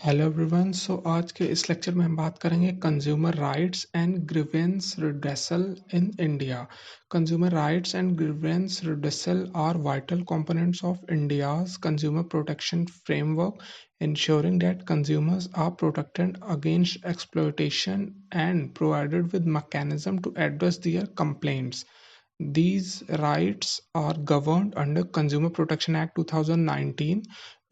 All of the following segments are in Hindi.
Hello everyone. आज के इस लेक्चर में हम बात करेंगे consumer rights and grievance redressal in India. Consumer rights and grievance redressal are vital components of India's consumer protection framework, ensuring that consumers are protected against exploitation and provided with mechanism to address their complaints. These rights are governed under Consumer Protection Act 2019,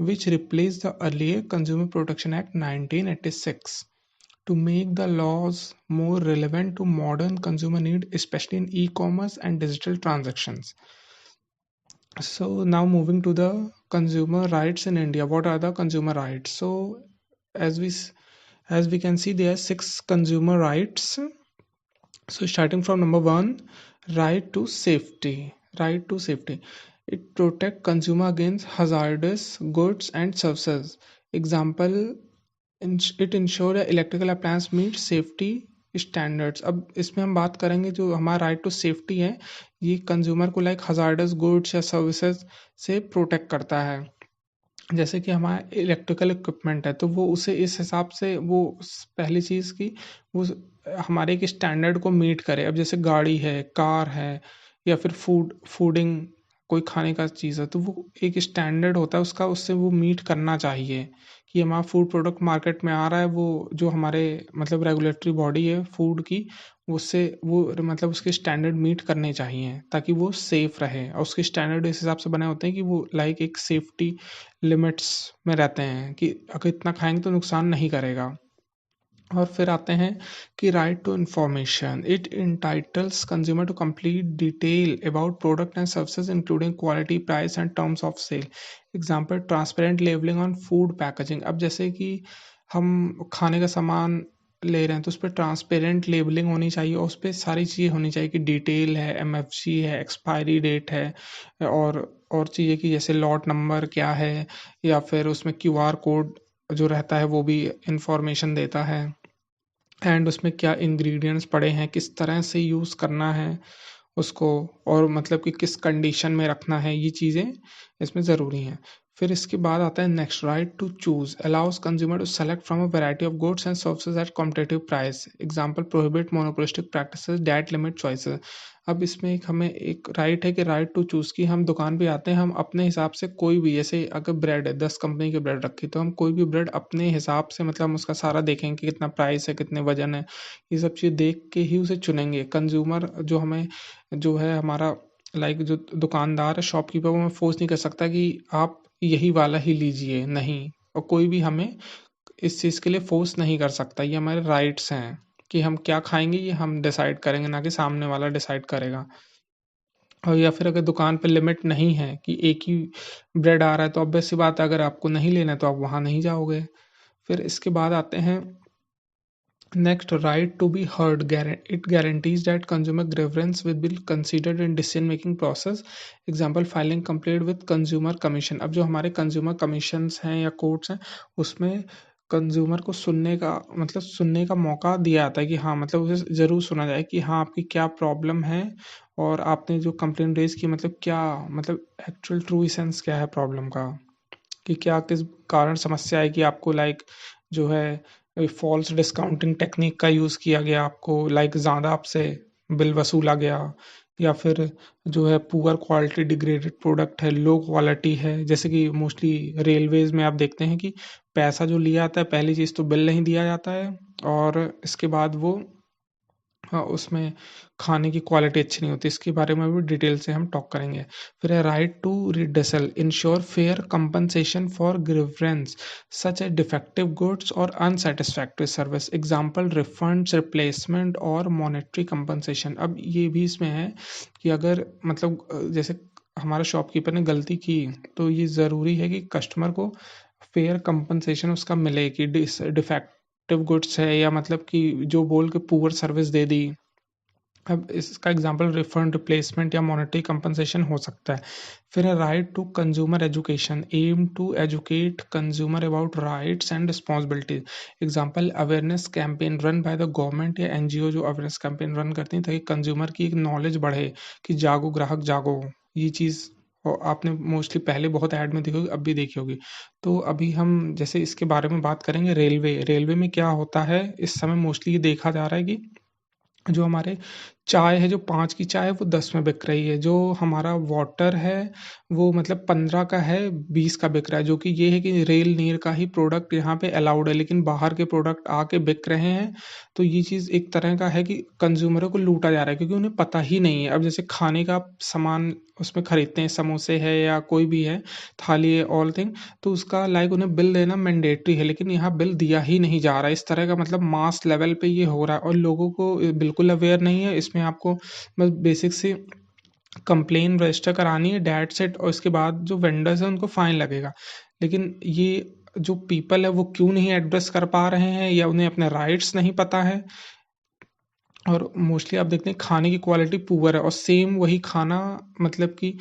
which replaced the earlier Consumer Protection Act 1986 to make the laws more relevant to modern consumer need, especially in e-commerce and digital transactions. So now moving to the consumer rights in India. What are the consumer rights? So as we as we can see, there are six consumer rights. So starting from number one, right to safety. Right to safety. It protect consumer against hazardous goods and services. Example, it ensure electrical appliance meet safety standards. अब इसमें हम बात करेंगे जो हमारा राइट टू सेफ्टी है, ये कंज्यूमर को लाइक हजार्डस गुड्स या सर्विसेज से प्रोटेक्ट करता है। जैसे कि हमारा इलेक्ट्रिकल इक्विपमेंट है तो वो उसे इस हिसाब से वो पहली चीज़ की वो हमारे एक स्टैंडर्ड को मीट करे। अब जैसे गाड़ी है, कार है या फिर फूडिंग कोई खाने का चीज़ है तो वो एक स्टैंडर्ड होता है उसका, उससे वो मीट करना चाहिए कि हमारा फूड प्रोडक्ट मार्केट में आ रहा है, वो जो हमारे मतलब रेगुलेटरी बॉडी है फूड की, उससे वो मतलब उसके स्टैंडर्ड मीट करने चाहिए ताकि वो सेफ रहे। और उसके स्टैंडर्ड इस हिसाब से बने होते हैं कि वो लाइक एक सेफ्टी लिमिट्स में रहते हैं कि अगर इतना खाएंगे तो नुकसान नहीं करेगा। और फिर आते हैं कि right to information. It entitles consumer to complete detail about product and services including quality, price and terms of sale. Example, transparent labelling on food packaging. अब जैसे कि हम खाने का सामान ले रहे हैं तो उस पर ट्रांसपेरेंट लेबलिंग होनी चाहिए और उस पर सारी चीज़ें होनी चाहिए कि डिटेल है, एमएफसी है, एक्सपायरी डेट है और चीज़ें कि जैसे लॉट नंबर क्या है या फिर उसमें क्यूआर कोड जो रहता है वो भी इंफॉर्मेशन देता है। एंड उसमें क्या इंग्रेडिएंट्स पड़े हैं, किस तरह से यूज़ करना है उसको, और मतलब कि किस कंडीशन में रखना है, ये चीज़ें इसमें ज़रूरी हैं। फिर इसके बाद आता है next, right to choose allows consumer to select from a variety of goods and services at competitive price. Example, prohibit monopolistic practices that limit choices. अब इसमें एक हमें एक राइट है कि राइट टू चूज़ की हम दुकान पे आते हैं, हम अपने हिसाब से कोई भी, जैसे अगर ब्रेड है 10 कंपनी की ब्रेड रखी तो हम कोई भी ब्रेड अपने हिसाब से मतलब हम उसका सारा देखेंगे कि कितना प्राइस है, कितने वजन है, ये सब चीज़ देख के ही उसे चुनेंगे। कंज्यूमर जो हमें जो है हमारा लाइक जो दुकानदार है, शॉपकीपर, वो हमें फोर्स नहीं कर सकता कि आप यही वाला ही लीजिए, नहीं। और कोई भी हमें इस चीज़ के लिए फोर्स नहीं कर सकता। ये हमारे राइट्स हैं कि हम क्या खाएंगे ये हम डिसाइड करेंगे, ना कि सामने वाला डिसाइड करेगा। और या फिर अगर दुकान पे लिमिट नहीं है कि एक ही ब्रेड आ रहा है तो ऑब्वियस सी बात है अगर आपको नहीं लेना है तो आप वहाँ नहीं जाओगे। फिर इसके बाद आते हैं next, right to be heard. It guarantees that consumer grievance will be considered in decision making process. Example, filing complaint with consumer commission. अब जो हमारे consumer commissions हैं या courts हैं उसमें कंज्यूमर को सुनने का मतलब सुनने का मौका दिया जाता है कि हाँ मतलब उसे ज़रूर सुना जाए कि हाँ आपकी क्या प्रॉब्लम है और आपने जो कंप्लेंट रेज की मतलब क्या मतलब एक्चुअल ट्रू इसेंस क्या है प्रॉब्लम का, कि क्या किस कारण समस्या है कि आपको लाइक जो है फॉल्स डिस्काउंटिंग टेक्निक का यूज़ किया गया, आपको लाइक ज़्यादा आपसे बिल वसूला गया, या फिर जो है पुअर क्वालिटी डिग्रेडेड प्रोडक्ट है, लो क्वालिटी है। जैसे कि मोस्टली रेलवेज़ में आप देखते हैं कि पैसा जो लिया जाता है पहली चीज़ तो बिल नहीं दिया जाता है और इसके बाद वो हाँ, उसमें खाने की क्वालिटी अच्छी नहीं होती। इसके बारे में भी डिटेल से हम टॉक करेंगे। फिर है right to redressal, ensure fair compensation for grievance such a defective goods और unsatisfactory service. Example, refunds, replacement और मॉनेटरी कंपनसेशन। अब ये भी इसमें है कि अगर मतलब जैसे हमारा शॉपकीपर ने गलती की तो ये ज़रूरी है कि कस्टमर को फेयर कंपनसेशन उसका मिले कि डिफेक्टिव गुड्स है या मतलब कि जो बोल के पुअर सर्विस दे दी। अब इसका एग्जांपल रिफंड, रिप्लेसमेंट या मॉनेटरी कंपनसेशन हो सकता है। फिर है right to consumer education, aim to educate consumer about rights and responsibilities. Example, awareness campaign run by the government या एनजीओ जो अवेयरनेस कैंपेन रन करती हैं ताकि कंज्यूमर की एक नॉलेज बढ़े कि जागो ग्राहक जागो, ये चीज़ और आपने मोस्टली पहले बहुत ऐड में देखी होगी, अब भी देखी होगी। तो अभी हम जैसे इसके बारे में बात करेंगे रेलवे में क्या होता है इस समय मोस्टली ये देखा जा रहा है कि जो हमारे चाय है, जो 5 की चाय है वो 10 में बिक रही है, जो हमारा वाटर है वो मतलब 15 का है, 20 का बिक रहा है, जो कि ये है कि रेल नीर का ही प्रोडक्ट यहाँ पे अलाउड है, लेकिन बाहर के प्रोडक्ट आके बिक रहे हैं। तो ये चीज़ एक तरह का है कि कंज्यूमरों को लूटा जा रहा है, क्योंकि उन्हें पता ही नहीं है। अब जैसे खाने का आप सामान उसमें खरीदते हैं, समोसे है या कोई भी है, थाली है, ऑल थिंग, तो उसका लाइक उन्हें बिल देना मैंडेटरी है, लेकिन यहाँ बिल दिया ही नहीं जा रहा है। इस तरह का मतलब मास लेवल पे ये हो रहा है और लोगों को बिल्कुल अवेयर नहीं है। इसमें आपको बस बेसिक सी कंप्लेन रजिस्टर करानी है, दैट्स इट, और इसके बाद जो वेंडर्स हैं उनको फाइन लगेगा। लेकिन ये जो पीपल है वो क्यों नहीं एड्रेस कर पा रहे हैं, या उन्हें अपने राइट्स नहीं पता है। और मोस्टली आप देखते हैं खाने की क्वालिटी पुअर है, और सेम वही खाना मतलब कि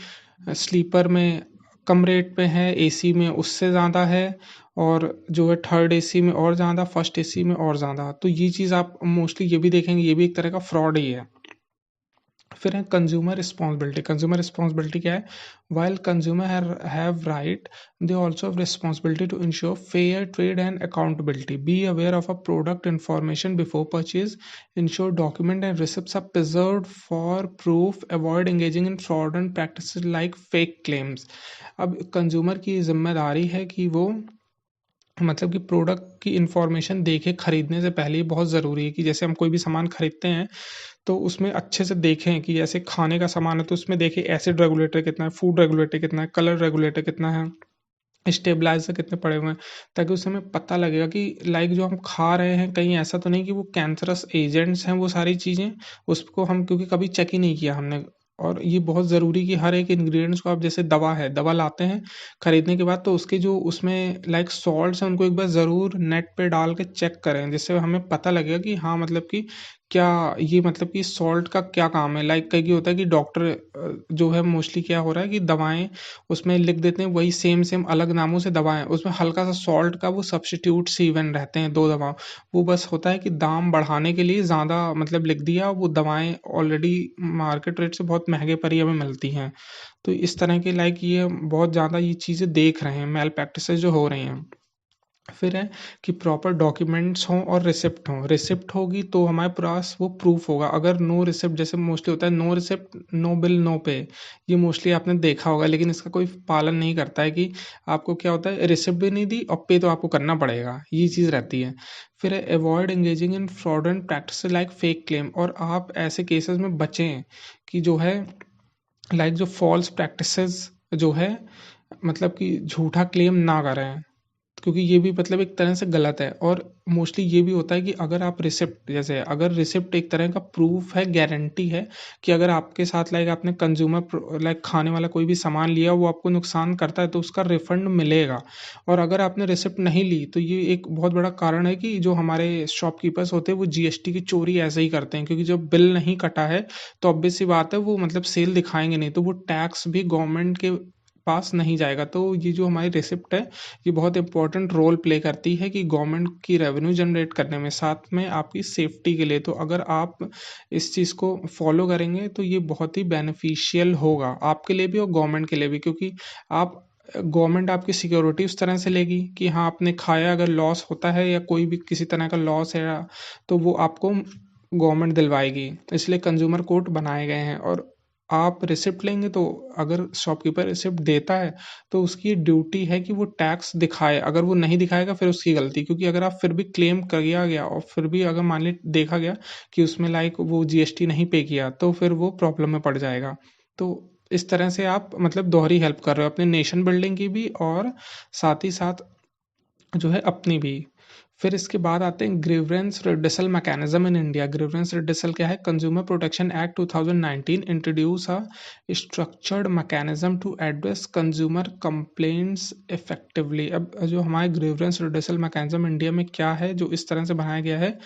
स्लीपर में कम रेट पे है, एसी में उससे ज़्यादा है, और जो है थर्ड एसी में और ज़्यादा, फर्स्ट एसी में और ज़्यादा। तो ये चीज़ आप मोस्टली ये भी देखेंगे, ये भी एक तरह का फ्रॉड ही है। फिर है कंज्यूमर रिस्पॉन्सिबिलिटी। कंज्यूमर रिस्पॉन्सिबिलिटी क्या है? While consumer have right, they also have responsibility to ensure fair trade and accountability. Be aware of a product information before purchase. Ensure document and receipts are preserved for proof. Avoid engaging in fraudulent practices like fake claims. अब कंज्यूमर की जिम्मेदारी है कि वो मतलब कि प्रोडक्ट की इंफॉर्मेशन देखे खरीदने से पहले। ही बहुत ज़रूरी है कि जैसे हम कोई भी सामान खरीदते हैं तो उसमें अच्छे से देखें कि जैसे खाने का सामान है तो उसमें देखें एसिड रेगुलेटर कितना है, फूड रेगुलेटर कितना है, कलर रेगुलेटर कितना है, स्टेबलाइजर कितने पड़े हुए हैं, ताकि उससे हमें पता लगेगा कि लाइक जो हम खा रहे हैं कहीं ऐसा तो नहीं कि वो कैंसरस एजेंट्स हैं वो सारी चीज़ें, उसको हम क्योंकि कभी चेक ही नहीं किया हमने। और ये बहुत ज़रूरी कि हर एक इंग्रेडिएंट्स को आप जैसे दवा है, दवा लाते हैं खरीदने के बाद तो उसके जो उसमें लाइक सॉल्ट्स हैं उनको एक बार ज़रूर नेट पे डाल के चेक करें, जिससे हमें पता लगेगा कि हाँ मतलब कि क्या ये मतलब कि सॉल्ट का क्या काम है। लाइक कई होता है कि डॉक्टर जो है मोस्टली क्या हो रहा है कि दवाएं उसमें लिख देते हैं वही सेम सेम अलग नामों से दवाएं, उसमें हल्का सा सॉल्ट का वो सब्स्टिट्यूट्स इवन रहते हैं दो दवा। वो बस होता है कि दाम बढ़ाने के लिए ज़्यादा मतलब लिख दिया, वो दवाएं ऑलरेडी मार्केट रेट से बहुत महंगे पर ही हमें मिलती हैं। तो इस तरह के लाइक ये बहुत ज़्यादा ये चीज़ें देख रहे हैं, मेल प्रैक्टिसेस जो हो रही हैं। फिर है कि प्रॉपर डॉक्यूमेंट्स हों और रिसिप्ट हों। रिसिप्ट होगी तो हमारे पास वो प्रूफ होगा। अगर नो रिसिप्ट, जैसे मोस्टली होता है no receipt no bill no pay, ये मोस्टली आपने देखा होगा, लेकिन इसका कोई पालन नहीं करता है कि आपको क्या होता है, रिसिप्ट भी नहीं दी और पे तो आपको करना पड़ेगा, ये चीज़ रहती है। फिर है avoid engaging in fraudulent practice like fake claim, और आप ऐसे केसेस में बचें कि जो है लाइक जो फॉल्स प्रैक्टिसेस जो है मतलब कि झूठा क्लेम ना करें, क्योंकि ये भी मतलब एक तरह से गलत है। और मोस्टली ये भी होता है कि अगर आप रिसिप्ट, जैसे अगर रिसिप्ट एक तरह का प्रूफ है, गारंटी है कि अगर आपके साथ लाइक आपने कंज्यूमर लाइक खाने वाला कोई भी सामान लिया वो आपको नुकसान करता है तो उसका रिफंड मिलेगा। और अगर आपने रिसिप्ट नहीं ली तो ये एक बहुत बड़ा कारण है कि जो हमारे शॉपकीपर्स होते हैं वो जीएसटी की चोरी ऐसे ही करते हैं, क्योंकि जब बिल नहीं कटा है तो ऑब्वियस सी बात है वो मतलब सेल दिखाएंगे नहीं, तो वो टैक्स भी गवर्नमेंट के पास नहीं जाएगा। तो ये जो हमारी रिसिप्ट है ये बहुत इंपॉर्टेंट रोल प्ले करती है कि गवर्नमेंट की रेवेन्यू जनरेट करने में, साथ में आपकी सेफ्टी के लिए। तो अगर आप इस चीज़ को फॉलो करेंगे तो ये बहुत ही बेनिफिशियल होगा आपके लिए भी और गवर्नमेंट के लिए भी, क्योंकि आप गवर्नमेंट आपकी सिक्योरिटी उस तरह से लेगी कि हाँ आपने खाया, अगर लॉस होता है या कोई भी किसी तरह का लॉस है तो वो आपको गवर्नमेंट दिलवाएगी। इसलिए कंज्यूमर कोर्ट बनाए गए हैं। और आप रिसिप्ट लेंगे तो अगर शॉपकीपर रिसिप्ट देता है तो उसकी ड्यूटी है कि वो टैक्स दिखाए, अगर वो नहीं दिखाएगा फिर उसकी गलती, क्योंकि अगर आप फिर भी क्लेम किया गया और फिर भी अगर मान ली देखा गया कि उसमें लाइक वो जीएसटी नहीं पे किया तो फिर वो प्रॉब्लम में पड़ जाएगा। तो इस तरह से आप मतलब दोहरी हेल्प कर रहे हो अपने नेशन बिल्डिंग की भी और साथ ही साथ जो है अपनी भी। फिर इसके बाद आते हैं grievance redressal mechanism in India. Grievance redressal क्या है? Consumer protection act 2019 introduce a structured mechanism to address consumer complaints effectively. अब जो हमारे ग्रीवेंस रिड्रेसल मैकेनिज्म इंडिया में क्या है, जो इस तरह से बनाया गया है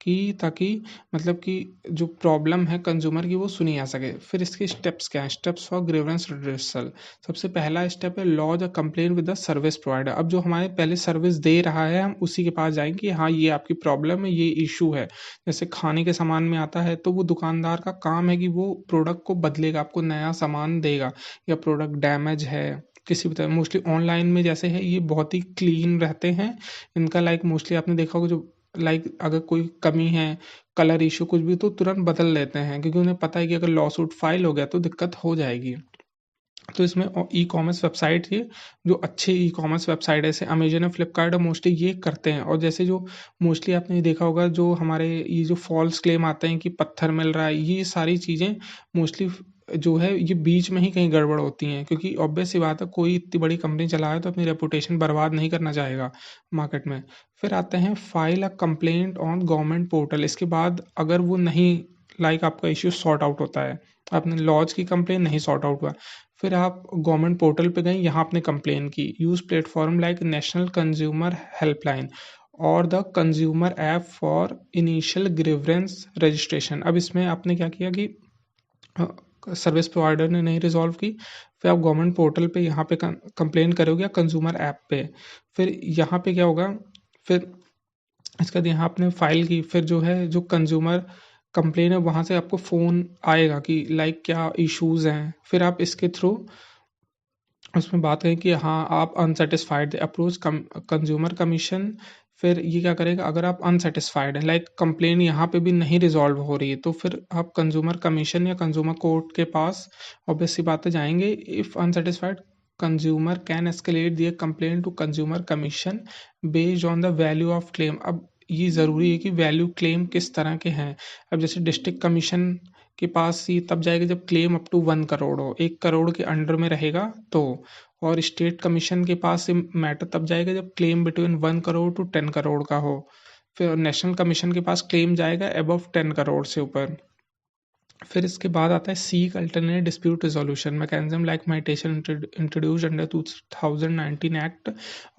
कि ताकि मतलब कि जो प्रॉब्लम है कंज्यूमर की वो सुनी जा सके। फिर इसके स्टेप्स क्या हैं? Steps for grievance redressal. सबसे पहला स्टेप है lodge a complaint with the service provider. अब जो हमारे पहले सर्विस दे रहा है हम उसी उसी के पास जाएंगे कि हाँ ये आपकी प्रॉब्लम है, ये इशू है। जैसे खाने के सामान में आता है तो वो दुकानदार का काम है कि वो प्रोडक्ट को बदलेगा, आपको नया सामान देगा, या प्रोडक्ट डैमेज है किसी भी तरह। मोस्टली ऑनलाइन में जैसे है ये बहुत ही क्लीन रहते हैं इनका, लाइक मोस्टली आपने देखा होगा जो लाइक अगर कोई कमी है, कलर इशू कुछ भी, तो तुरंत बदल लेते हैं क्योंकि उन्हें पता है कि अगर लॉ सूट फाइल हो गया तो दिक्कत हो जाएगी। तो इसमें ई कॉमर्स वेबसाइट ये जो अच्छे ई कॉमर्स वेबसाइट है, जैसे अमेजन और फ्लिपकार्ट मोस्टली ये करते हैं। और जैसे जो मोस्टली आपने ये देखा होगा जो हमारे ये जो फॉल्स क्लेम आते हैं कि पत्थर मिल रहा है, ये सारी चीज़ें मोस्टली जो है ये बीच में ही कहीं गड़बड़ होती हैं, क्योंकि ऑब्वियस सी बात है कोई इतनी बड़ी कंपनी चला है तो अपनी रेपुटेशन बर्बाद नहीं करना चाहेगा मार्केट में। फिर आते हैं file a complaint on government portal. इसके बाद अगर वो नहीं लाइक आपका इश्यू सॉर्ट आउट होता है, आपने लॉज की कंप्लेन नहीं सॉर्ट आउट हुआ, फिर आप गवर्नमेंट पोर्टल पे गए, यहाँ आपने कंप्लेन की, use platform like national consumer helpline और the consumer app for initial grievance registration. अब इसमें आपने क्या किया कि सर्विस प्रोवाइडर ने नहीं रिजॉल्व की, फिर आप गवर्नमेंट पोर्टल पे यहाँ पे कंप्लेन करोगे या कंज्यूमर ऐप पे। फिर यहाँ पे क्या होगा, फिर इसके बाद यहाँ आपने फाइल की, फिर जो है जो कंज्यूमर कंप्लेन है वहाँ से आपको फ़ोन आएगा कि लाइक क्या इश्यूज़ हैं। फिर आप इसके थ्रू उसमें बात करें कि हाँ आप अनसेटिस्फाइड अप्रोच कंज्यूमर कमीशन। फिर ये क्या करेगा, अगर आप अनसेटिस्फाइड हैं लाइक कंप्लेन यहाँ पे भी नहीं रिजॉल्व हो रही है, तो फिर आप कंज्यूमर कमीशन या कंज्यूमर कोर्ट के पास ऑब्वियस सी बातें जाएंगे। If unsatisfied consumer can escalate their complain to consumer commission based on the value of claim. अब ये ज़रूरी है कि वैल्यू क्लेम किस तरह के हैं। अब जैसे डिस्ट्रिक्ट कमीशन के पास ये तब जाएगा जब क्लेम अप टू 1 करोड़ हो, 1 करोड़ के अंडर में रहेगा तो। और स्टेट कमीशन के पास ये मैटर तब जाएगा जब claim between 1 crore to 10 crore का हो। फिर नेशनल कमीशन के पास क्लेम जाएगा अबव 10 करोड़ से ऊपर। फिर इसके बाद आता है seek alternate dispute resolution mechanism like meditation introduced under 2019 act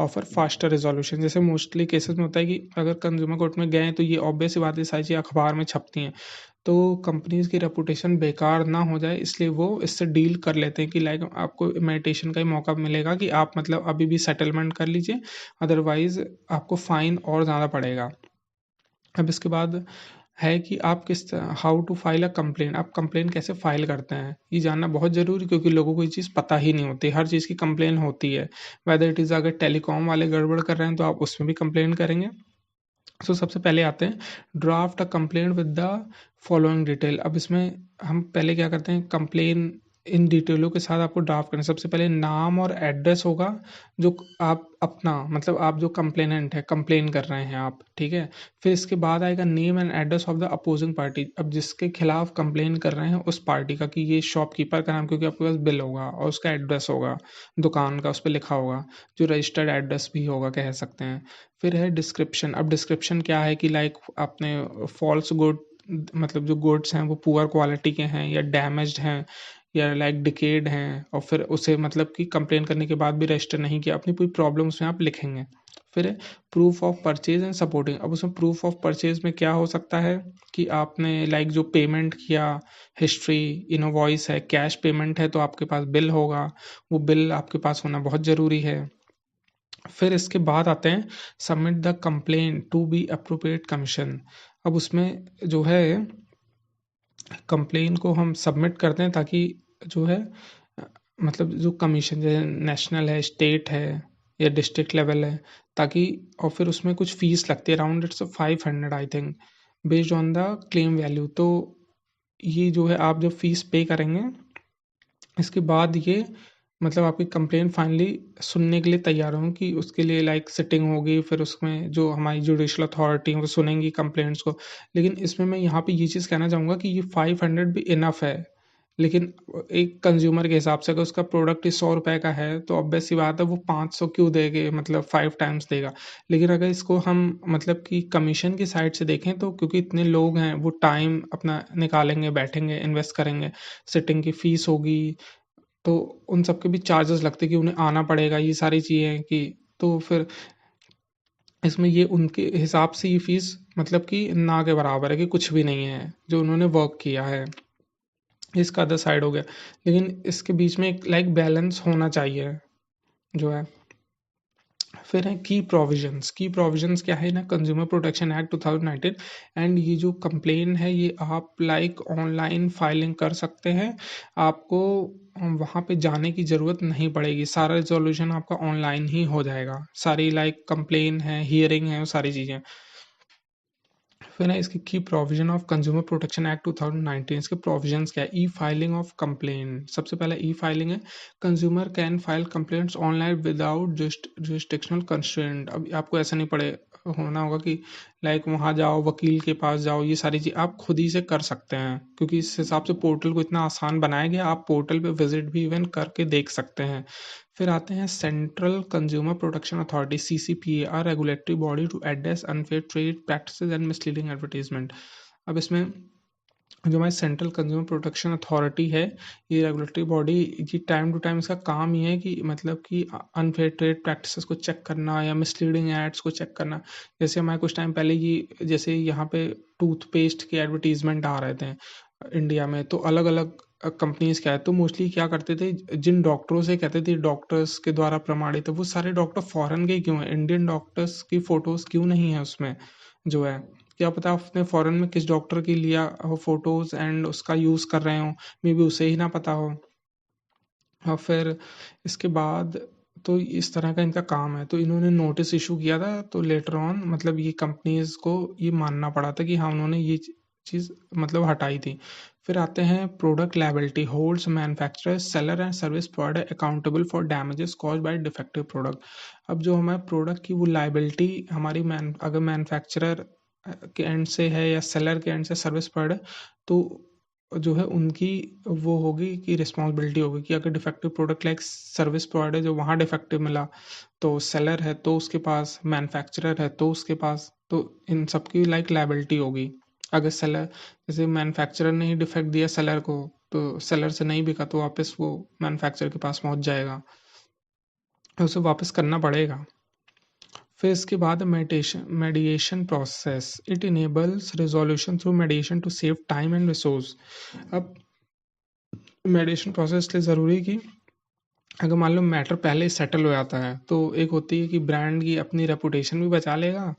offer faster resolution. जैसे मोस्टली केसेस में होता है कि अगर कंज्यूमर कोर्ट में गए तो ये ऑब्वियस बात है सारी चीज़ अखबार में छपती हैं, तो कंपनीज की रेपुटेशन बेकार ना हो जाए इसलिए वो इससे डील कर लेते हैं कि लाइक आपको मेडिटेशन का ही मौका मिलेगा कि आप मतलब अभी भी सेटलमेंट कर लीजिए, अदरवाइज आपको फाइन और ज़्यादा पड़ेगा। अब इसके बाद है कि आप किस how to file a complain, आप कंप्लेन कैसे फाइल करते हैं ये जानना बहुत ज़रूरी, क्योंकि लोगों को ये चीज़ पता ही नहीं होती। हर चीज़ की कंप्लेन होती है, वेदर इट इज़ अगर टेलीकॉम वाले गड़बड़ कर रहे हैं तो आप उसमें भी कंप्लेन करेंगे। सो सबसे पहले आते हैं draft a complaint with the following detail. अब इसमें हम पहले क्या करते हैं, कंप्लेन इन डिटेलों के साथ आपको ड्राफ्ट करना। सबसे पहले नाम और एड्रेस होगा जो आप अपना मतलब आप जो कंप्लेनेंट है, कंप्लेन कर रहे हैं आप, ठीक है। फिर इसके बाद आएगा name and address of the opposing party. अब जिसके खिलाफ कंप्लेन कर रहे हैं उस पार्टी का, कि ये शॉपकीपर का नाम, क्योंकि आपके पास बिल होगा और उसका एड्रेस होगा दुकान का, उस पर लिखा होगा, जो रजिस्टर्ड एड्रेस भी होगा कह सकते हैं। फिर है डिस्क्रिप्शन। अब डिस्क्रिप्शन क्या है कि लाइक आपने फॉल्स गुड मतलब जो गुड्स हैं वो पुअर क्वालिटी के हैं या डैमेज्ड हैं या लाइक डिकेड हैं, और फिर उसे मतलब कि कंप्लेन करने के बाद भी रजिस्टर नहीं किया, अपनी पूरी प्रॉब्लम उसमें आप लिखेंगे। फिर है proof of purchase and supporting. अब उसमें प्रूफ ऑफ परचेज में क्या हो सकता है कि आपने लाइक जो पेमेंट किया, हिस्ट्री, इनवॉइस है, कैश पेमेंट है तो आपके पास बिल होगा, वो बिल आपके पास होना बहुत ज़रूरी है। फिर इसके बाद आते हैं submit the complain to be appropriate commission. अब उसमें जो है कंप्लेन को हम सबमिट करते हैं ताकि जो है अ, मतलब जो कमीशन जैसे नेशनल है, स्टेट है या डिस्ट्रिक्ट लेवल है, ताकि और फिर उसमें कुछ फीस लगती है, around its 500 I think based on the claim value. तो ये जो है आप जब फीस पे करेंगे इसके बाद ये मतलब आपकी कंप्लेन फाइनली सुनने के लिए तैयार हों, कि उसके लिए लाइक सिटिंग होगी, फिर उसमें जो हमारी जुडिशल अथॉरिटी है वो सुनेंगी कंप्लेंट्स को। लेकिन इसमें मैं यहाँ पे ये चीज़ कहना चाहूँगा कि ये 500 भी इनफ है, लेकिन एक कंज्यूमर के हिसाब से अगर उसका प्रोडक्ट ही 100 रुपये का है तो ऑब्वियस सी बात है वो 500 क्यों देगे, मतलब 5 टाइम्स देगा। लेकिन अगर इसको हम मतलब कि कमीशन की साइड से देखें तो क्योंकि इतने लोग हैं वो टाइम अपना निकालेंगे, बैठेंगे, इन्वेस्ट करेंगे, सिटिंग की फ़ीस होगी, तो उन सब के भी चार्जेस लगते हैं कि उन्हें आना पड़ेगा, ये सारी चीज़ें कि तो फिर इसमें ये उनके हिसाब से ये फीस मतलब कि ना के बराबर है, कि कुछ भी नहीं है जो उन्होंने वर्क किया है। इसका अदर साइड हो गया, लेकिन इसके बीच में एक लाइक बैलेंस होना चाहिए जो है। फिर है की प्रोविजंस क्या है ना, कंज्यूमर प्रोटेक्शन एक्ट 2019। एंड ये जो कंप्लेन है ये आप लाइक ऑनलाइन फाइलिंग कर सकते हैं। आपको वहाँ पे जाने की ज़रूरत नहीं पड़ेगी, सारा रिजोल्यूशन आपका ऑनलाइन ही हो जाएगा। सारी लाइक कंप्लेन है, हियरिंग है, वो सारी चीज़ें। फिर है इसकी की provision of consumer protection act 2019। इसके प्रोविजंस क्या है, ई फाइलिंग ऑफ कंप्लेन। सबसे पहले ई फाइलिंग है, consumer can file complaints online without jurisdictional constraint. अब आपको ऐसा नहीं पड़े होना होगा कि लाइक वहाँ जाओ, वकील के पास जाओ, ये सारी चीज़ आप खुद ही से कर सकते हैं, क्योंकि इस हिसाब से पोर्टल को इतना आसान बनाया गया। आप पोर्टल पे विजिट भी इवन करके देख सकते हैं। फिर आते हैं central consumer protection authority, CCPA, are regulatory body to address unfair trade practices and misleading advertisement. अब इसमें जो हमारी सेंट्रल कंज्यूमर प्रोटेक्शन अथॉरिटी है, ये रेगुलेटरी बॉडी, ये टाइम टू टाइम इसका काम ये है कि मतलब कि अनफेयर ट्रेड प्रैक्टिसेस को चेक करना या मिसलीडिंग एड्स को चेक करना। जैसे हमारे कुछ टाइम पहले ये जैसे यहाँ पे टूथपेस्ट के एडवर्टीजमेंट आ रहे थे इंडिया में, तो अलग अलग कंपनीज क्या है, तो मोस्टली क्या करते थे, जिन डॉक्टरों से कहते थे डॉक्टर्स के द्वारा प्रमाणित है, वो सारे डॉक्टर फॉरेन के क्यों हैं, इंडियन डॉक्टर्स की फोटोज क्यों नहीं है उसमें जो है। क्या पता आपने फॉरेन में किस डॉक्टर की लिया हो फोटोज एंड उसका यूज कर रहे हो, मे बी उसे ही ना पता हो। और फिर इसके बाद तो इस तरह का इनका काम है, तो इन्होंने नोटिस इशू किया था, तो लेटर ऑन मतलब ये कंपनीज को ये मानना पड़ा था कि हाँ उन्होंने ये चीज़ मतलब हटाई थी। फिर आते हैं product liability, holds manufacturer, seller and service provider accountable for damages cause by defective product. अब जो हमारे प्रोडक्ट की वो लायबिलिटी हमारी अगर मैन्युफैक्चरर के एंड से है या सेलर के एंड से सर्विस प्रोवाइडर, तो जो है उनकी वो होगी कि रिस्पॉन्सिबिलिटी होगी कि अगर defective product like service provider जो वहाँ डिफेक्टिव मिला, तो सेलर है तो उसके पास, मैन्युफैक्चरर है तो उसके पास, तो इन सब की लाइक लायबिलिटी होगी। अगर सेलर जैसे मैन्युफैक्चरर ने ही डिफेक्ट दिया सेलर को, तो सेलर से नहीं बिका तो वापस वो मैन्युफैक्चरर के पास पहुंच जाएगा, तो उसे वापस करना पड़ेगा। फिर इसके बाद mediation process, it enables resolution through mediation to save time and resource. अब मेडिएशन प्रोसेस इसलिए ज़रूरी है कि अगर मान लो मैटर पहले ही सेटल हो जाता है, तो एक होती है कि ब्रांड की अपनी रेपुटेशन भी बचा लेगा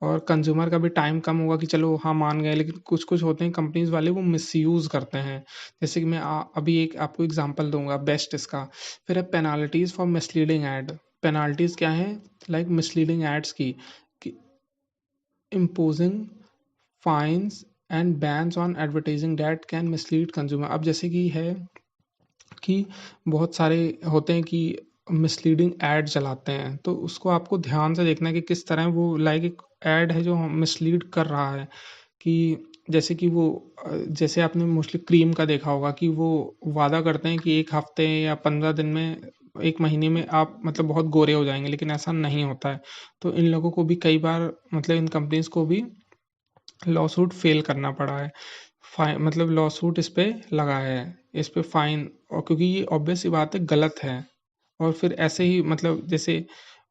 और कंज्यूमर का भी टाइम कम होगा कि चलो हाँ मान गए। लेकिन कुछ कुछ होते हैं कंपनीज वाले वो मिसयूज़ करते हैं, जैसे कि मैं अभी एक आपको एग्जांपल दूंगा बेस्ट इसका। फिर है penalties for misleading ad. Penalties क्या है, लाइक मिसलीडिंग एड्स की, imposing fines and bans on advertising that can mislead consumer। अब जैसे कि है कि बहुत सारे होते हैं कि मिसलीडिंग एड चलाते हैं, तो उसको आपको ध्यान से देखना है कि किस तरह वो लाइक एक एड है जो मिसलीड कर रहा है। कि जैसे कि वो जैसे आपने मोस्टली क्रीम का देखा होगा कि वो वादा करते हैं कि 1 हफ्ते या 15 दिन में, 1 महीने में आप मतलब बहुत गोरे हो जाएंगे, लेकिन ऐसा नहीं होता है। तो इन लोगों को भी कई बार मतलब इन कंपनीज को भी लॉ सूट फेल करना पड़ा है। फाइन मतलब लॉ सूट इस पे लगा है, इस पे फाइन, और क्योंकि ये ऑब्वियस सी बात है गलत है। और फिर ऐसे ही मतलब जैसे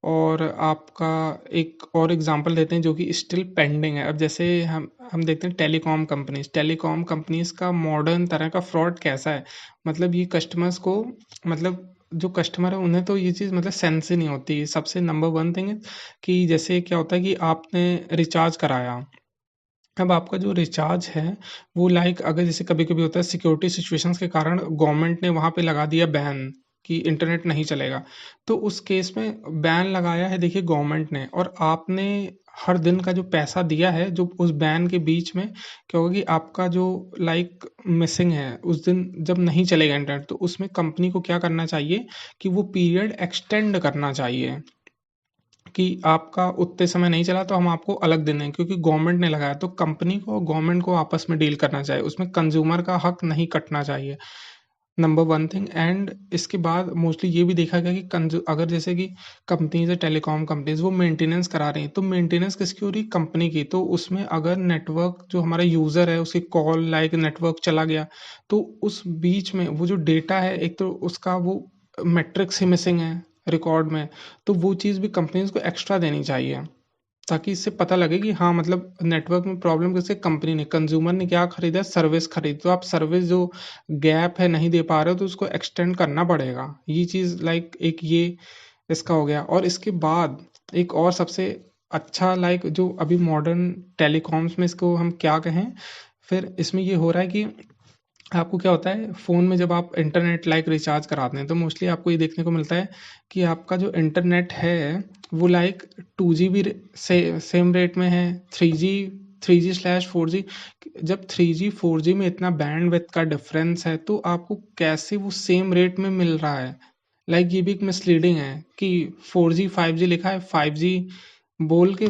और आपका एक और एग्जांपल देते हैं जो कि स्टिल पेंडिंग है। अब जैसे हम देखते हैं टेलीकॉम कंपनीज का मॉडर्न तरह का फ्रॉड कैसा है। मतलब ये कस्टमर्स को मतलब जो कस्टमर है उन्हें तो ये चीज़ मतलब सेंस ही नहीं होती। सबसे नंबर वन थिंग कि जैसे क्या होता है कि आपने रिचार्ज कराया, अब आपका जो रिचार्ज है वो लाइक अगर जैसे कभी कभी होता है सिक्योरिटी सिचुएशंस के कारण गवर्नमेंट ने वहाँ पे लगा दिया बैन कि इंटरनेट नहीं चलेगा, तो उस केस में बैन लगाया है देखिए गवर्नमेंट ने, और आपने हर दिन का जो पैसा दिया है जो उस बैन के बीच में क्या होगा कि आपका जो लाइक मिसिंग है उस दिन जब नहीं चलेगा इंटरनेट, तो उसमें कंपनी को क्या करना चाहिए कि वो पीरियड एक्सटेंड करना चाहिए कि आपका उतने समय नहीं चला तो हम आपको अलग दिन देंगे, क्योंकि गवर्नमेंट ने लगाया तो कंपनी को गवर्नमेंट को आपस में डील करना चाहिए, उसमें कंज्यूमर का हक नहीं कटना चाहिए। Number one thing. एंड इसके बाद मोस्टली ये भी देखा गया कि अगर जैसे कि कंपनीज है टेलीकॉम कंपनीज वो मेंटेनेंस करा रही हैं, तो मेंटेनेंस किसकी हो रही, कंपनी की। तो उसमें अगर नेटवर्क जो हमारा यूजर है उसकी कॉल लाइक नेटवर्क चला गया, तो उस बीच में वो जो डेटा है एक तो उसका वो मैट्रिक्स ही मिसिंग है रिकॉर्ड में, तो वो चीज़ भी कंपनीज को एक्स्ट्रा देनी चाहिए, ताकि इससे पता लगे कि हाँ मतलब नेटवर्क में प्रॉब्लम किससे, कंपनी ने, कंज्यूमर ने क्या खरीदा, सर्विस खरीद, तो आप सर्विस जो गैप है नहीं दे पा रहे हो तो उसको एक्सटेंड करना पड़ेगा। ये चीज़ लाइक एक ये इसका हो गया। और इसके बाद एक और सबसे अच्छा लाइक जो अभी मॉडर्न टेलीकॉम्स में इसको हम क्या कहें, फिर इसमें ये हो रहा है कि आपको क्या होता है फ़ोन में जब आप इंटरनेट लाइक रिचार्ज कराते हैं तो मोस्टली आपको ये देखने को मिलता है कि आपका जो इंटरनेट है वो लाइक 2 GB से सेम रेट में है, 3G 3G/4G। जब 3G 4G में इतना बैंडविड्थ का डिफरेंस है तो आपको कैसे वो सेम रेट में मिल रहा है। लाइक ये भी एक मिसलीडिंग है कि 4G 5G लिखा है, 5G बोल के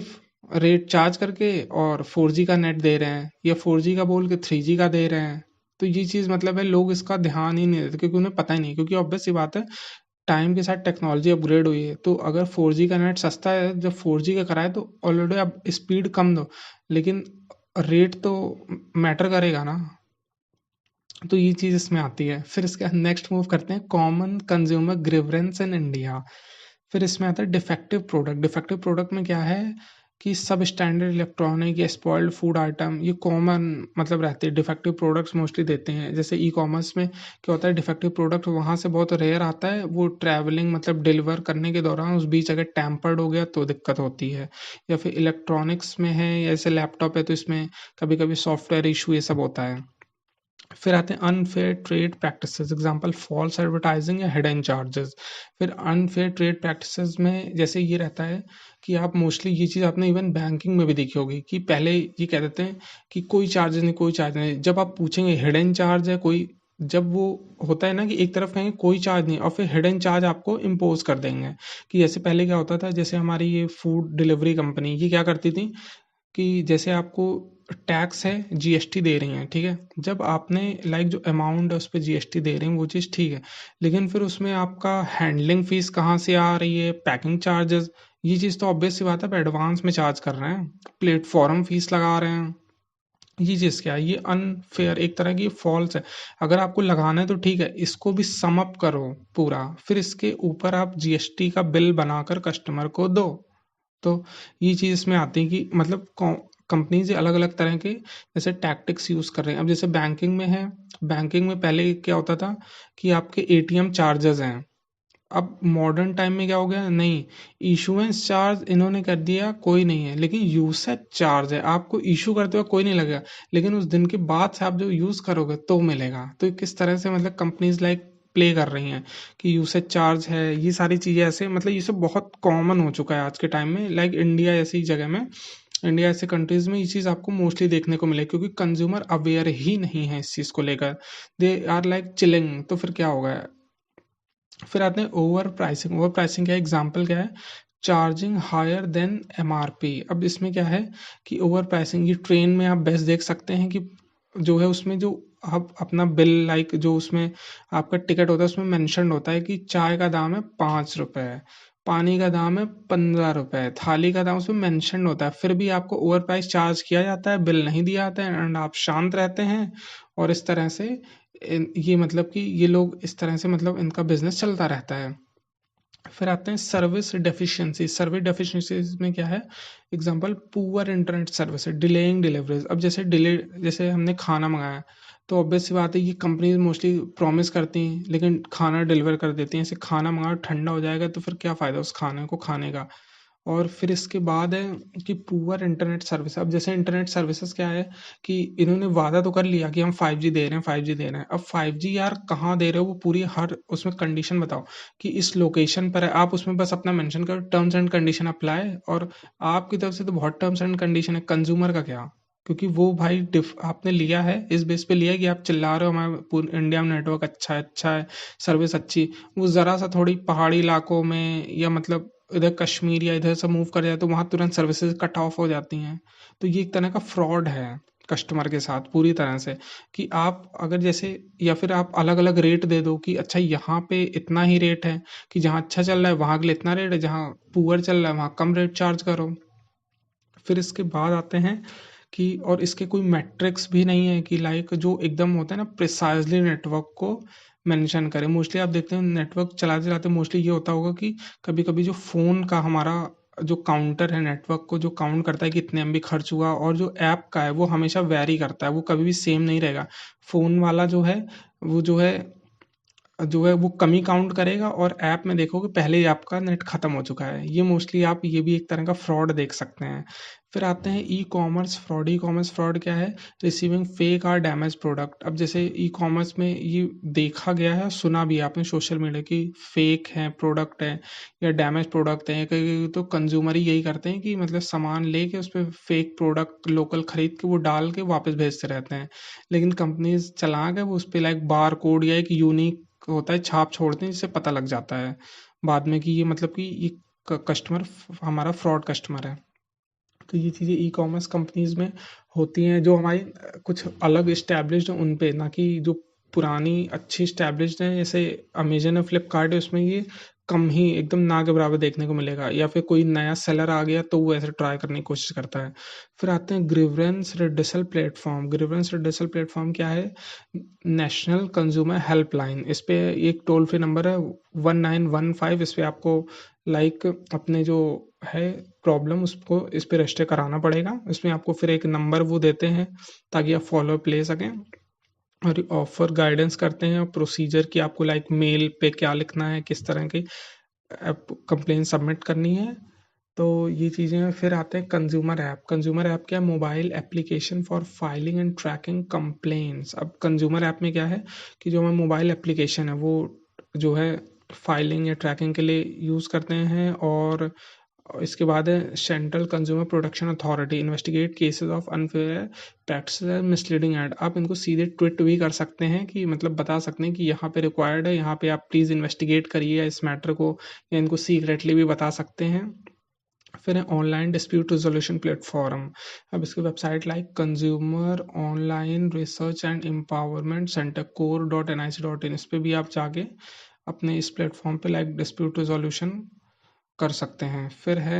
रेट चार्ज करके और 4G का नेट दे रहे हैं, या 4G का बोल के 3G का दे रहे हैं। तो ये चीज़ मतलब है लोग इसका ध्यान ही नहीं देते क्योंकि उन्हें पता ही नहीं, क्योंकि ऑब्वियस सी बात है टाइम के साथ टेक्नोलॉजी अपग्रेड हुई है। तो अगर 4G का नेट सस्ता है, जब 4G का कराए तो ऑलरेडी आप स्पीड कम दो, लेकिन रेट तो मैटर करेगा ना। तो ये चीज़ इसमें आती है। फिर इसके नेक्स्ट मूव करते हैं common consumer grievance in India. फिर इसमें आता है डिफेक्टिव प्रोडक्ट। डिफेक्टिव प्रोडक्ट में क्या है कि सब स्टैंडर्ड इलेक्ट्रॉनिक या स्पॉइल्ड फूड आइटम ये कॉमन मतलब रहते हैं, डिफेक्टिव प्रोडक्ट्स मोस्टली देते हैं। जैसे ई कॉमर्स में क्या होता है डिफेक्टिव प्रोडक्ट वहाँ से बहुत रेयर आता है, वो ट्रैवलिंग मतलब डिलीवर करने के दौरान उस बीच अगर टैम्पर्ड हो गया तो दिक्कत होती है। या फिर इलेक्ट्रॉनिक्स में है, जैसे लैपटॉप है तो इसमें कभी कभी सॉफ्टवेयर इशू ये सब होता है। फिर आते हैं unfair trade practices, example false advertising या हिडन चार्जेस। फिर अनफेयर ट्रेड प्रैक्टिसेस में जैसे ये रहता है कि आप मोस्टली ये चीज़ आपने इवन बैंकिंग में भी देखी होगी कि पहले ये कह देते हैं कि कोई चार्जेस नहीं, कोई चार्ज नहीं। जब आप पूछेंगे हिडन चार्ज है कोई, जब वो होता है ना कि एक तरफ कहेंगे कोई चार्ज नहीं और फिर हिडन चार्ज आपको इम्पोज कर देंगे। कि जैसे पहले क्या होता था, जैसे हमारी ये फूड डिलीवरी कंपनी ये क्या करती थी कि जैसे आपको टैक्स है, जीएसटी दे रही हैं, ठीक है। जब आपने लाइक जो अमाउंट है उस पर जीएसटी दे रहे हैं वो चीज़ ठीक है, लेकिन फिर उसमें आपका हैंडलिंग फीस कहाँ से आ रही है, पैकिंग चार्जेस, ये चीज़ तो ऑब्वियस सी बात है आप एडवांस में चार्ज कर रहे हैं, प्लेटफॉर्म फीस लगा रहे हैं। ये चीज़ क्या है, ये अनफेयर एक तरह की फॉल्स है। अगर आपको लगाना है तो ठीक है, इसको भी सम अप करो पूरा, फिर इसके ऊपर आप जीएसटी का बिल बनाकर कस्टमर को दो। तो ये चीज़ इसमें आती है कि मतलब कंपनीज अलग अलग तरह के जैसे टैक्टिक्स यूज़ कर रहे हैं। अब जैसे बैंकिंग में है, बैंकिंग में पहले क्या होता था कि आपके एटीएम चार्जेस हैं। अब मॉडर्न टाइम में क्या हो गया, नहीं, इशुएंस चार्ज इन्होंने कर दिया कोई नहीं है, लेकिन यूसेज चार्ज है, आपको इशू करते हुए कोई नहीं लगेगा, लेकिन उस दिन के बाद से आप जो यूज़ करोगे तो मिलेगा। तो किस तरह से मतलब कंपनीज लाइक प्ले कर रही हैं कि यूसेज चार्ज है, ये सारी चीज़ें ऐसे मतलब ये सब बहुत कॉमन हो चुका है आज के टाइम में। लाइक इंडिया ऐसी जगह में, इंडिया ऐसे कंट्रीज में ये चीज़ आपको मोस्टली देखने को मिले क्योंकि कंज्यूमर अवेयर ही नहीं है इस चीज़ को लेकर, दे आर लाइक चिलिंग। तो फिर क्या होगा, फिर आते हैं ओवर प्राइसिंग। ओवर प्राइसिंग का एग्जांपल क्या है, चार्जिंग हायर देन एमआरपी। अब इसमें क्या है कि ओवर प्राइसिंग, ये ट्रेन में आप बेस्ट देख सकते हैं कि जो है उसमें जो आप अपना बिल लाइक जो उसमें आपका टिकट होता है उसमें मेंशन होता है कि चाय का दाम है 5 रुपए, पानी का दाम है 15 रुपए, थाली का दाम उसमें मेंशन होता है, फिर भी आपको ओवर प्राइस चार्ज किया जाता है, बिल नहीं दिया जाता है एंड आप शांत रहते हैं। और इस तरह से ये मतलब कि ये लोग इस तरह से मतलब इनका बिजनेस चलता रहता है। फिर आते हैं सर्विस डेफिशिएंसी। सर्विस डेफिशिएंसीज में क्या है, example poor internet service, delaying deliveries. अब जैसे डिले, जैसे हमने खाना मंगाया तो ऑब्वियस सी बात है ये कंपनीज मोस्टली प्रॉमिस करती हैं लेकिन खाना डिलीवर कर देती हैं। ऐसे खाना मंगाओ ठंडा हो जाएगा तो फिर क्या फ़ायदा उस खाने को खाने का। और फिर इसके बाद है कि पुअर इंटरनेट सर्विस। अब जैसे इंटरनेट सर्विसेज क्या है कि इन्होंने वादा तो कर लिया कि हम 5G दे रहे हैं, 5G दे रहे हैं। अब 5G यार कहाँ दे रहे हो, वो पूरी हर उसमें कंडीशन बताओ कि इस लोकेशन पर है, आप उसमें बस अपना मेंशन करो टर्म्स एंड कंडीशन अप्लाई। और आपकी तरफ से तो बहुत टर्म्स एंड कंडीशन है, कंज्यूमर का क्या, क्योंकि वो भाई आपने लिया है इस बेस पे लिया है कि आप चिल्ला रहे हो हमारे पूरे इंडिया में नेटवर्क अच्छा है, अच्छा है, सर्विस अच्छी। वो ज़रा सा थोड़ी पहाड़ी इलाकों में या मतलब इधर कश्मीर या इधर से मूव कर जाए तो वहाँ तुरंत सर्विसेज कट ऑफ हो जाती हैं। तो ये एक तरह का फ्रॉड है कस्टमर के साथ पूरी तरह से, कि आप अगर जैसे या फिर आप अलग अलग रेट दे दो कि अच्छा यहाँ पे इतना ही रेट है, कि जहाँ अच्छा चल रहा है वहाँ के लिए इतना रेट है, जहाँ पुअर चल रहा है वहाँ कम रेट चार्ज करो। फिर इसके बाद आते हैं कि और इसके कोई मैट्रिक्स भी नहीं है कि लाइक जो एकदम होता है ना प्रिसाइजली नेटवर्क को मेंशन करें। मोस्टली आप देखते हैं नेटवर्क चलाते चलाते मोस्टली ये होता होगा कि कभी कभी जो फ़ोन का हमारा जो काउंटर है नेटवर्क को जो काउंट करता है कि इतने एमबी खर्च हुआ, और जो ऐप का है वो हमेशा वेरी करता है, वो कभी भी सेम नहीं रहेगा। फ़ोन वाला जो है वो जो है जो है वो कमी काउंट करेगा और ऐप में देखोगे पहले ही आपका नेट खत्म हो चुका है। ये मोस्टली आप ये भी एक तरह का फ्रॉड देख सकते हैं। फिर आते हैं e commerce fraud. E commerce fraud क्या है? रिसीविंग फेक और डैमेज प्रोडक्ट। अब जैसे ई कॉमर्स में ये देखा गया है, सुना भी आपने सोशल मीडिया की, फेक है प्रोडक्ट है या डैमेज प्रोडक्ट है। कई तो कंज्यूमर ही यही करते हैं कि मतलब सामान लेके उस पर फेक प्रोडक्ट लोकल खरीद के वो डाल के वापस भेजते रहते हैं। लेकिन कंपनीज चालाक है, वो उस पर लाइक बार कोड या एक यूनिक होता है, छाप छोड़ते हैं, जिससे पता लग जाता है बाद में कि ये मतलब कि ये कस्टमर हमारा फ्रॉड कस्टमर है। तो ये चीज़ें ई कॉमर्स कंपनीज में होती हैं, जो हमारी कुछ अलग इस्टेब्लिश्ड हैं उन पे, ना कि जो पुरानी अच्छी इस्टेब्लिश्ड हैं जैसे अमेजन और फ्लिपकार्ट है, उसमें ये कम ही एकदम ना के बराबर देखने को मिलेगा। या फिर कोई नया सेलर आ गया तो वो ऐसे ट्राई करने की कोशिश करता है। फिर आते हैं grievance redressal platform. Grievance redressal platform क्या है? National consumer helpline. इस पे एक टोल फ्री नंबर है 1915। इस पे आपको लाइक अपने जो है प्रॉब्लम उसको इस पे रजिस्टर कराना पड़ेगा। इसमें आपको फिर एक नंबर वो देते हैं ताकि आप फॉलो अप ले सकें, और ऑफर गाइडेंस करते हैं और प्रोसीजर की आपको लाइक मेल पे क्या लिखना है, किस तरह की कंप्लेन सबमिट करनी है। तो ये चीज़ें। फिर आते हैं कंज्यूमर ऐप। कंज्यूमर ऐप क्या है? Mobile application for filing and tracking complaints. अब कंज्यूमर ऐप में क्या है कि जो हमारा मोबाइल एप्लीकेशन है वो जो है फाइलिंग या ट्रैकिंग के लिए यूज़ करते हैं। और इसके बाद है central consumer protection authority investigate cases of unfair practice and misleading add. आप इनको सीधे ट्वीट भी कर सकते हैं कि मतलब बता सकते हैं कि यहाँ पे रिक्वायर्ड है, यहाँ पे आप प्लीज़ इन्वेस्टिगेट करिए इस मैटर को, या इनको सीक्रेटली भी बता सकते हैं। फिर है ऑनलाइन डिस्प्यूट रिजोल्यूशन प्लेटफॉर्म। अब इसकी website like consumer online research and empowerment centre core.nic.in, इस पे भी आप जाके अपने इस प्लेटफॉर्म पे लाइक डिस्प्यूट रिजोल्यूशन कर सकते हैं। फिर है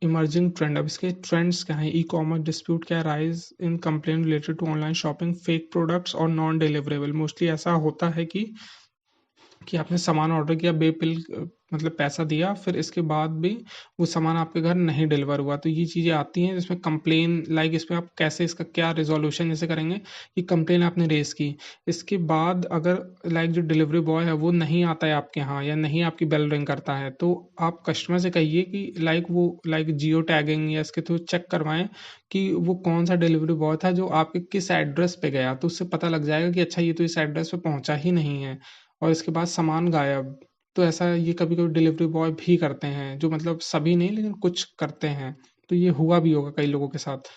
इमर्जिंग ट्रेंड। अब इसके ट्रेंड्स क्या हैं? ई कॉमर्स डिस्प्यूट क्या है? Rise in complain related to online shopping, fake products और नॉन डिलीवरेबल। मोस्टली ऐसा होता है कि आपने सामान ऑर्डर किया, बेपिल मतलब पैसा दिया, फिर इसके बाद भी वो सामान आपके घर नहीं डिलीवर हुआ। तो ये चीज़ें आती हैं जिसमें कंप्लेन लाइक इसमें आप कैसे इसका क्या रिजोल्यूशन जैसे करेंगे कि कंप्लेन आपने रेज की, इसके बाद अगर लाइक जो डिलीवरी बॉय है वो नहीं आता है आपके यहाँ या नहीं आपकी बेल रिंग करता है, तो आप कस्टमर से कहिए कि लाइक वो लाइक जियो टैगिंग या इसके थ्रू चेक करवाएं कि वो कौन सा डिलीवरी बॉय था जो आपके किस एड्रेस पे गया, तो उससे पता लग जाएगा कि अच्छा ये तो इस एड्रेस पे पहुंचा ही नहीं है, और इसके बाद सामान गायब। तो ऐसा ये कभी कभी डिलीवरी बॉय भी करते हैं, जो मतलब सभी नहीं लेकिन कुछ करते हैं। तो ये हुआ भी होगा कई लोगों के साथ।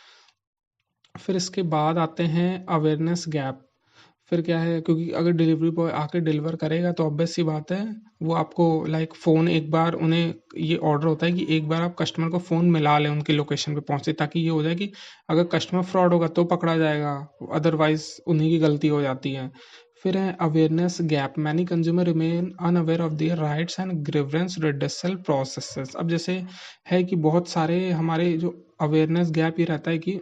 फिर इसके बाद आते हैं अवेयरनेस गैप। फिर क्या है, क्योंकि अगर डिलीवरी बॉय आके डिलीवर करेगा तो ऑब्वियस सी बात है वो आपको लाइक फ़ोन एक बार उन्हें ये ऑर्डर होता है कि एक बार आप कस्टमर को फ़ोन मिला लें उनकी लोकेशन पे पहुंचे, ताकि ये हो जाए कि अगर कस्टमर फ्रॉड होगा तो पकड़ा जाएगा, अदरवाइज उन्हीं की गलती हो जाती है। फिर है awareness gap. Many consumer remain unaware of their rights and grievance redressal processes. अब जैसे है कि बहुत सारे हमारे जो अवेयरनेस गैप ये रहता है कि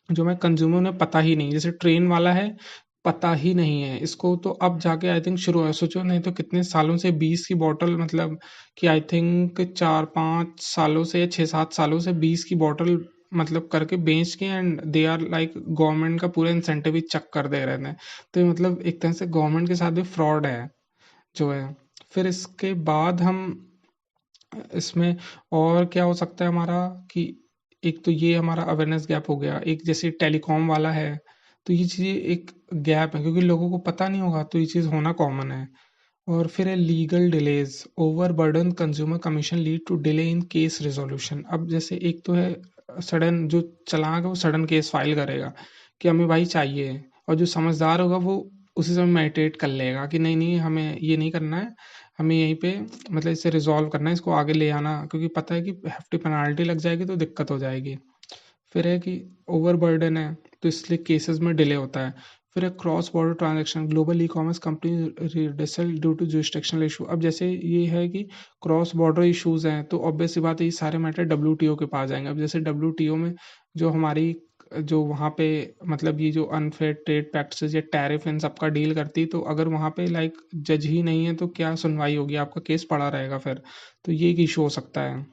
जो मैं कंज्यूमर उन्हें पता ही नहीं, जैसे ट्रेन वाला है पता ही नहीं है इसको, तो अब जाके आई थिंक शुरू है। सोचो नहीं तो कितने सालों से 20 की बॉटल मतलब कि आई थिंक 4-5 सालों से या 6-7 सालों से 20 की बॉटल मतलब करके बेच के, and they are like government का पूरा इंसेंटिव ही चक कर दे रहे थे। तो ये मतलब एक तरह से गवर्नमेंट के साथ भी फ्रॉड है जो है। फिर इसके बाद हम इसमें और क्या हो सकता है हमारा कि एक तो ये हमारा अवेयरनेस गैप हो गया, एक जैसे टेलीकॉम वाला है। तो ये चीज़ें एक गैप है क्योंकि लोगों को पता नहीं होगा, तो ये चीज़ होना कॉमन है। और फिर है legal delays. Over burden consumer commission lead to delay in case resolution. अब जैसे एक तो है सडन, जो चालाक है वो सडन केस फाइल करेगा कि हमें भाई चाहिए, और जो समझदार होगा वो उसी समय मेडिटेट कर लेगा कि नहीं नहीं हमें ये नहीं करना है, हमें यहीं पे मतलब इसे रिजॉल्व करना है, इसको आगे ले आना, क्योंकि पता है कि hefty पेनाल्टी लग जाएगी तो दिक्कत हो जाएगी। फिर है कि ओवर बर्डन है तो इसलिए केसेस में डिले होता है। फिर है cross border transaction. Global e commerce company redressal due to jurisdictional issue. अब जैसे ये है कि क्रॉस बॉर्डर इश्यूज हैं तो ऑब्वियस सी बात है ये सारे मैटर डब्ल्यूटीओ के पास जाएंगे। अब जैसे डब्ल्यूटीओ में जो हमारी जो वहाँ पे मतलब ये जो अनफेयर ट्रेड प्रैक्टिसेस या टैरिफ इन सबका डील करती, तो अगर वहाँ पे लाइक जज ही नहीं है तो क्या सुनवाई होगी, आपका केस पड़ा रहेगा फिर। तो ये एक इशू हो सकता है।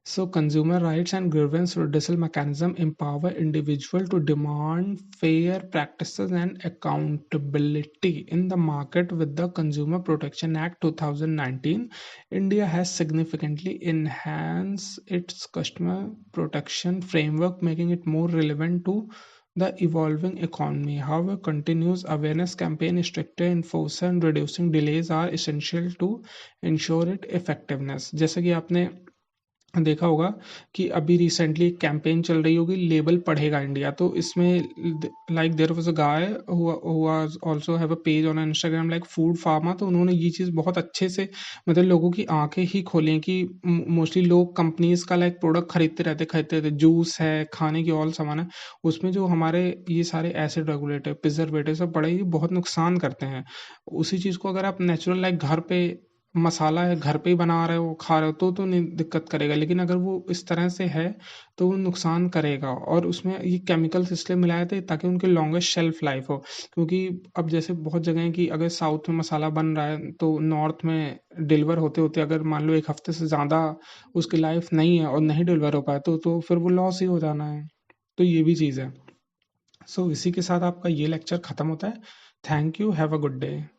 So consumer rights and grievance redressal mechanism empower individual to demand fair practices and accountability in the market. With the Consumer Protection Act 2019, India has significantly enhanced its customer protection framework, making it more relevant to the evolving economy. However, continuous awareness campaign, stricter enforcement, and reducing delays are essential to ensure its effectiveness. जैसे कि आपने देखा होगा कि अभी रिसेंटली एक कैंपेन चल रही होगी, लेबल पढ़ेगा इंडिया। तो इसमें like there was a guy who was also have a page on Instagram like food pharma. तो उन्होंने ये चीज़ बहुत अच्छे से मतलब लोगों की आंखें ही खोली हैं कि मोस्टली लोग कंपनीज का लाइक प्रोडक्ट खरीदते रहते जूस है, खाने की और सामान है, उसमें जो हमारे ये सारे एसिड रेगुलेटर, प्रिजर्वेटिव सब बड़े ही बहुत नुकसान करते हैं। उसी चीज़ को अगर आप नेचुरल लाइक घर पे मसाला है, घर पे ही बना रहे हो, खा रहे हो, तो नहीं दिक्कत करेगा। लेकिन अगर वो इस तरह से है, तो वो नुकसान करेगा। और उसमें ये केमिकल्स इसलिए मिलाए थे ताकि उनकी लॉन्गेस्ट शेल्फ लाइफ हो। क्योंकि अब जैसे बहुत जगह है कि अगर साउथ में मसाला बन रहा है, तो नॉर्थ में डिलीवर होते-होते अगर मान लो 1 हफ्ते से ज़्यादा उसकी लाइफ नहीं है और नहीं डिलीवर हो पाया, तो फिर वो लॉस ही हो जाना है। तो ये भी चीज़ है। सो इसी के साथ आपका ये लेक्चर खत्म होता है। Thank you, have a good day.